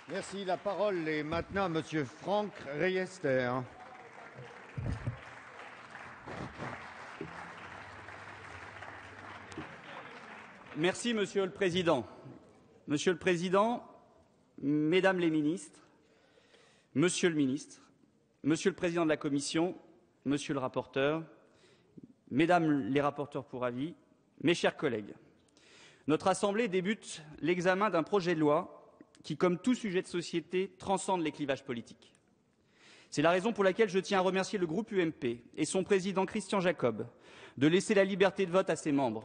Merci. La parole est maintenant à Monsieur Franck Riester. Merci, Monsieur le Président. Monsieur le Président, Mesdames les ministres, Monsieur le ministre, Monsieur le Président de la Commission, Monsieur le rapporteur, Mesdames les rapporteurs pour avis, mes chers collègues, notre Assemblée débute l'examen d'un projet de loi qui, comme tout sujet de société, transcende les clivages politiques. C'est la raison pour laquelle je tiens à remercier le groupe UMP et son président Christian Jacob de laisser la liberté de vote à ses membres.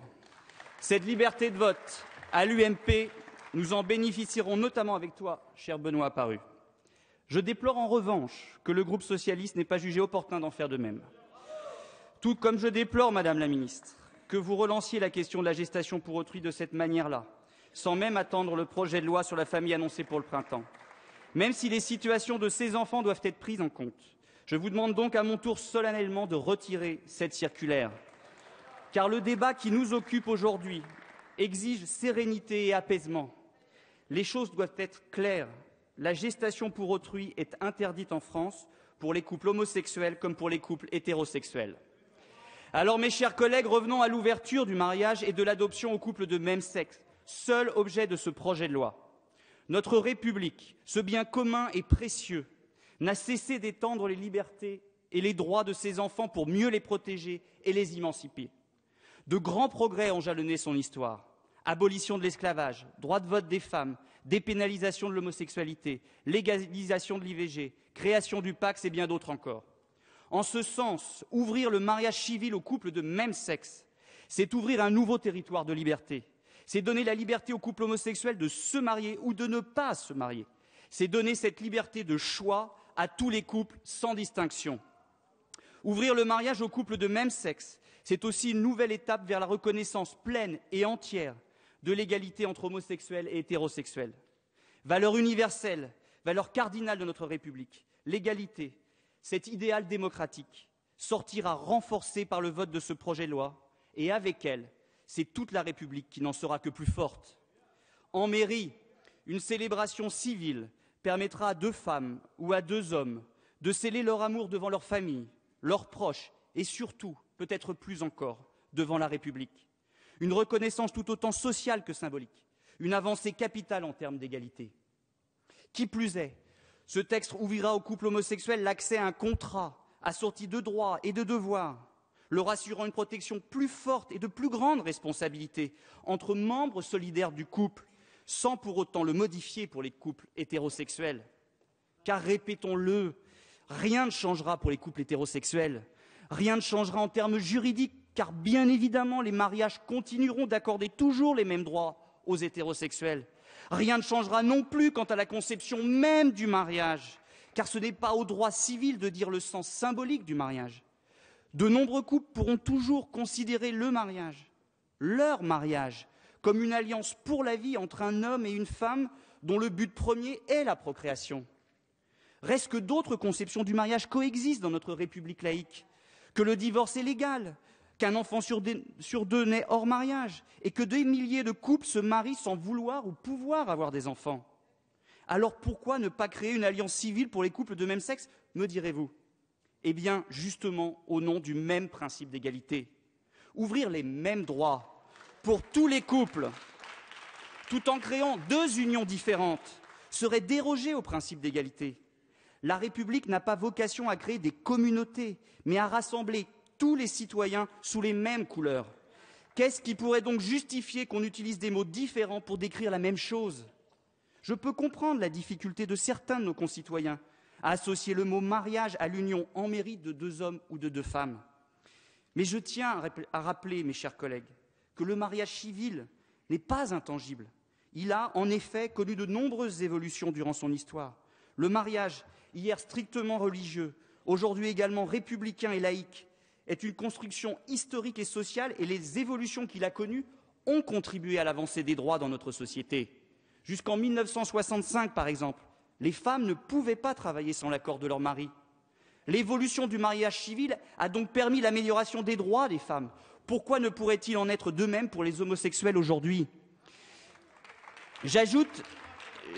Cette liberté de vote à l'UMP, nous en bénéficierons notamment avec toi, cher Benoît Apparu. Je déplore en revanche que le groupe socialiste n'ait pas jugé opportun d'en faire de même. Tout comme je déplore, Madame la Ministre, que vous relanciez la question de la gestation pour autrui de cette manière-là, sans même attendre le projet de loi sur la famille annoncé pour le printemps. Même si les situations de ces enfants doivent être prises en compte, je vous demande donc à mon tour solennellement de retirer cette circulaire. Car le débat qui nous occupe aujourd'hui exige sérénité et apaisement. Les choses doivent être claires. La gestation pour autrui est interdite en France pour les couples homosexuels comme pour les couples hétérosexuels. Alors, mes chers collègues, revenons à l'ouverture du mariage et de l'adoption aux couples de même sexe, seul objet de ce projet de loi. Notre République, ce bien commun et précieux, n'a cessé d'étendre les libertés et les droits de ses enfants pour mieux les protéger et les émanciper. De grands progrès ont jalonné son histoire. Abolition de l'esclavage, droit de vote des femmes, dépénalisation de l'homosexualité, légalisation de l'IVG, création du Pacs et bien d'autres encore. En ce sens, ouvrir le mariage civil aux couples de même sexe, c'est ouvrir un nouveau territoire de liberté. C'est donner la liberté aux couples homosexuels de se marier ou de ne pas se marier. C'est donner cette liberté de choix à tous les couples sans distinction. Ouvrir le mariage aux couples de même sexe, c'est aussi une nouvelle étape vers la reconnaissance pleine et entière de l'égalité entre homosexuels et hétérosexuels. Valeur universelle, valeur cardinale de notre République, l'égalité, cet idéal démocratique, sortira renforcé par le vote de ce projet de loi, et avec elle, c'est toute la République qui n'en sera que plus forte. En mairie, une célébration civile permettra à 2 femmes ou à 2 hommes de sceller leur amour devant leur famille, leurs proches et surtout, peut-être plus encore, devant la République. Une reconnaissance tout autant sociale que symbolique, une avancée capitale en termes d'égalité. Qui plus est, ce texte ouvrira aux couples homosexuels l'accès à un contrat assorti de droits et de devoirs, leur assurant une protection plus forte et de plus grande responsabilité entre membres solidaires du couple, sans pour autant le modifier pour les couples hétérosexuels. Car, répétons-le, rien ne changera pour les couples hétérosexuels. Rien ne changera en termes juridiques, car bien évidemment, les mariages continueront d'accorder toujours les mêmes droits aux hétérosexuels. Rien ne changera non plus quant à la conception même du mariage, car ce n'est pas au droit civil de dire le sens symbolique du mariage. De nombreux couples pourront toujours considérer le mariage, leur mariage, comme une alliance pour la vie entre un homme et une femme dont le but premier est la procréation. Reste que d'autres conceptions du mariage coexistent dans notre République laïque, que le divorce est légal, qu'un enfant sur 2 naît hors mariage et que des milliers de couples se marient sans vouloir ou pouvoir avoir des enfants. Alors pourquoi ne pas créer une alliance civile pour les couples de même sexe, me direz-vous? Eh bien, justement, au nom du même principe d'égalité. Ouvrir les mêmes droits pour tous les couples, tout en créant 2 unions différentes, serait déroger au principe d'égalité. La République n'a pas vocation à créer des communautés, mais à rassembler tous les citoyens sous les mêmes couleurs. Qu'est-ce qui pourrait donc justifier qu'on utilise des mots différents pour décrire la même chose? Je peux comprendre la difficulté de certains de nos concitoyens à associer le mot mariage à l'union en mairie de 2 hommes ou de 2 femmes. Mais je tiens à rappeler, mes chers collègues, que le mariage civil n'est pas intangible. Il a en effet connu de nombreuses évolutions durant son histoire. Le mariage, hier strictement religieux, aujourd'hui également républicain et laïque, est une construction historique et sociale, et les évolutions qu'il a connues ont contribué à l'avancée des droits dans notre société. Jusqu'en 1965, par exemple, les femmes ne pouvaient pas travailler sans l'accord de leur mari. L'évolution du mariage civil a donc permis l'amélioration des droits des femmes. Pourquoi ne pourrait-il en être de même pour les homosexuels aujourd'hui? J'ajoute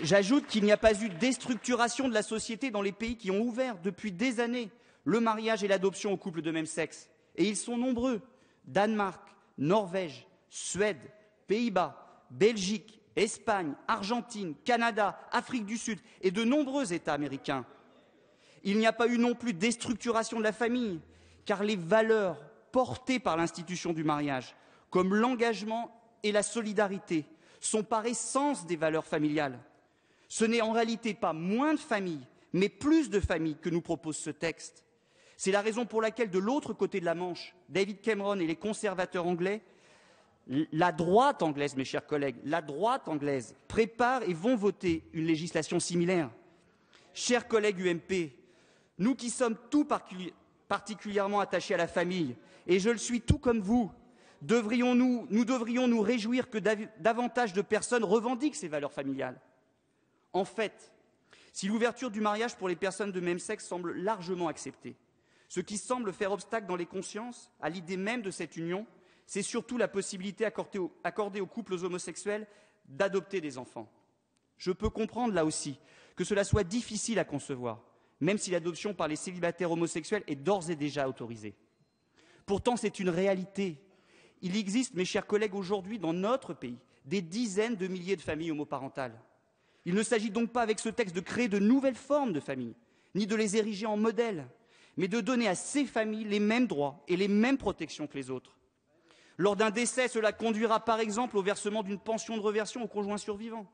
J'ajoute qu'il n'y a pas eu de déstructuration de la société dans les pays qui ont ouvert depuis des années le mariage et l'adoption aux couples de même sexe. Et ils sont nombreux. Danemark, Norvège, Suède, Pays-Bas, Belgique, Espagne, Argentine, Canada, Afrique du Sud et de nombreux États américains. Il n'y a pas eu non plus de déstructuration de la famille, car les valeurs portées par l'institution du mariage, comme l'engagement et la solidarité, sont par essence des valeurs familiales. Ce n'est en réalité pas moins de familles, mais plus de familles que nous propose ce texte. C'est la raison pour laquelle, de l'autre côté de la Manche, David Cameron et les conservateurs anglais, la droite anglaise, mes chers collègues, la droite anglaise prépare et vont voter une législation similaire. Chers collègues UMP, nous qui sommes tout particulièrement attachés à la famille, et je le suis tout comme vous, nous devrions nous réjouir que davantage de personnes revendiquent ces valeurs familiales. En fait, si l'ouverture du mariage pour les personnes de même sexe semble largement acceptée, ce qui semble faire obstacle dans les consciences à l'idée même de cette union, c'est surtout la possibilité accordée aux couples homosexuels d'adopter des enfants. Je peux comprendre là aussi que cela soit difficile à concevoir, même si l'adoption par les célibataires homosexuels est d'ores et déjà autorisée. Pourtant, c'est une réalité. Il existe, mes chers collègues, aujourd'hui dans notre pays, des dizaines de milliers de familles homoparentales. Il ne s'agit donc pas avec ce texte de créer de nouvelles formes de familles, ni de les ériger en modèles, mais de donner à ces familles les mêmes droits et les mêmes protections que les autres. Lors d'un décès, cela conduira par exemple au versement d'une pension de réversion au conjoint survivant.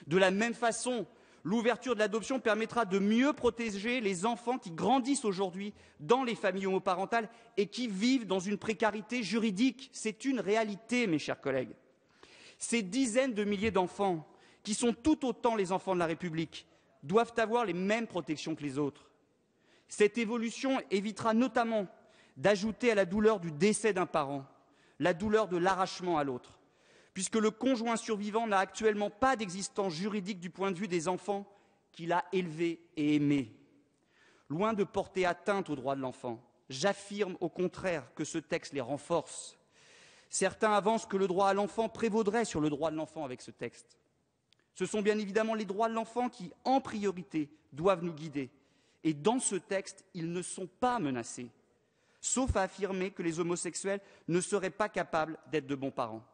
De la même façon, l'ouverture de l'adoption permettra de mieux protéger les enfants qui grandissent aujourd'hui dans les familles homoparentales et qui vivent dans une précarité juridique. C'est une réalité, mes chers collègues. Ces dizaines de milliers d'enfants, qui sont tout autant les enfants de la République, doivent avoir les mêmes protections que les autres. Cette évolution évitera notamment d'ajouter à la douleur du décès d'un parent la douleur de l'arrachement à l'autre, puisque le conjoint survivant n'a actuellement pas d'existence juridique du point de vue des enfants qu'il a élevés et aimés. Loin de porter atteinte aux droits de l'enfant, j'affirme au contraire que ce texte les renforce. Certains avancent que le droit à l'enfant prévaudrait sur le droit de l'enfant avec ce texte. Ce sont bien évidemment les droits de l'enfant qui, en priorité, doivent nous guider. Et dans ce texte, ils ne sont pas menacés, sauf à affirmer que les homosexuels ne seraient pas capables d'être de bons parents.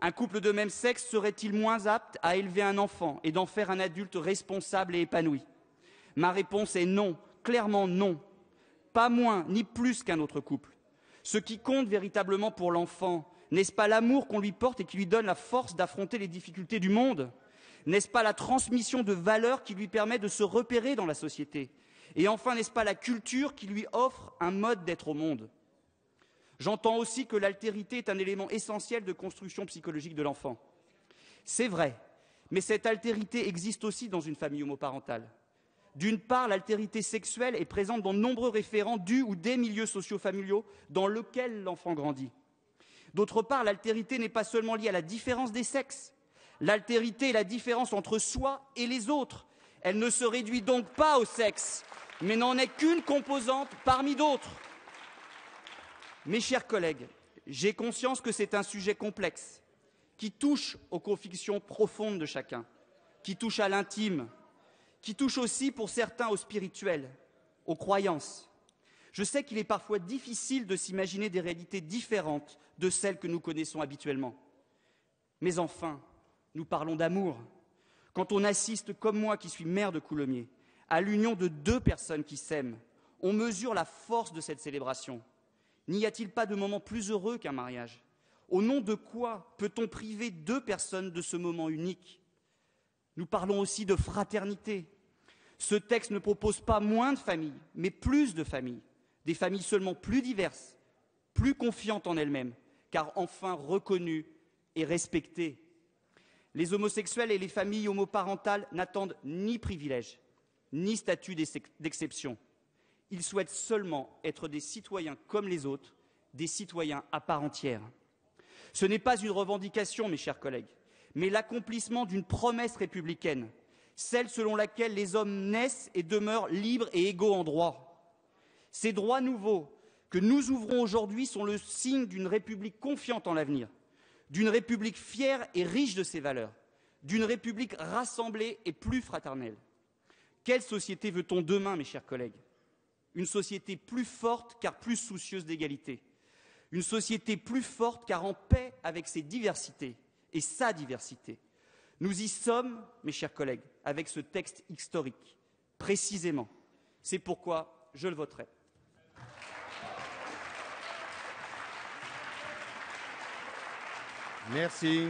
Un couple de même sexe serait-il moins apte à élever un enfant et d'en faire un adulte responsable et épanoui? Ma réponse est non, clairement non. Pas moins ni plus qu'un autre couple. Ce qui compte véritablement pour l'enfant, n'est-ce pas l'amour qu'on lui porte et qui lui donne la force d'affronter les difficultés du monde? N'est-ce pas la transmission de valeurs qui lui permet de se repérer dans la société? Et enfin, n'est-ce pas la culture qui lui offre un mode d'être au monde? J'entends aussi que l'altérité est un élément essentiel de construction psychologique de l'enfant. C'est vrai, mais cette altérité existe aussi dans une famille homoparentale. D'une part, l'altérité sexuelle est présente dans de nombreux référents du ou des milieux socio-familiaux dans lesquels l'enfant grandit. D'autre part, l'altérité n'est pas seulement liée à la différence des sexes. L'altérité est la différence entre soi et les autres. Elle ne se réduit donc pas au sexe, mais n'en est qu'une composante parmi d'autres. Mes chers collègues, j'ai conscience que c'est un sujet complexe, qui touche aux convictions profondes de chacun, qui touche à l'intime, qui touche aussi pour certains au spirituel, aux croyances. Je sais qu'il est parfois difficile de s'imaginer des réalités différentes de celles que nous connaissons habituellement. Mais enfin, nous parlons d'amour. Quand on assiste, comme moi qui suis maire de Coulommiers, à l'union de deux personnes qui s'aiment, on mesure la force de cette célébration. N'y a-t-il pas de moment plus heureux qu'un mariage? Au nom de quoi peut-on priver deux personnes de ce moment unique? Nous parlons aussi de fraternité. Ce texte ne propose pas moins de familles, mais plus de familles. Des familles seulement plus diverses, plus confiantes en elles-mêmes, car enfin reconnues et respectées. Les homosexuels et les familles homoparentales n'attendent ni privilèges, ni statut d'exception. Ils souhaitent seulement être des citoyens comme les autres, des citoyens à part entière. Ce n'est pas une revendication, mes chers collègues, mais l'accomplissement d'une promesse républicaine, celle selon laquelle les hommes naissent et demeurent libres et égaux en droit. Ces droits nouveaux que nous ouvrons aujourd'hui sont le signe d'une République confiante en l'avenir, d'une République fière et riche de ses valeurs, d'une République rassemblée et plus fraternelle. Quelle société veut-on demain, mes chers collègues? Une société plus forte car plus soucieuse d'égalité. Une société plus forte car en paix avec ses diversités et sa diversité. Nous y sommes, mes chers collègues, avec ce texte historique, précisément. C'est pourquoi je le voterai. Merci.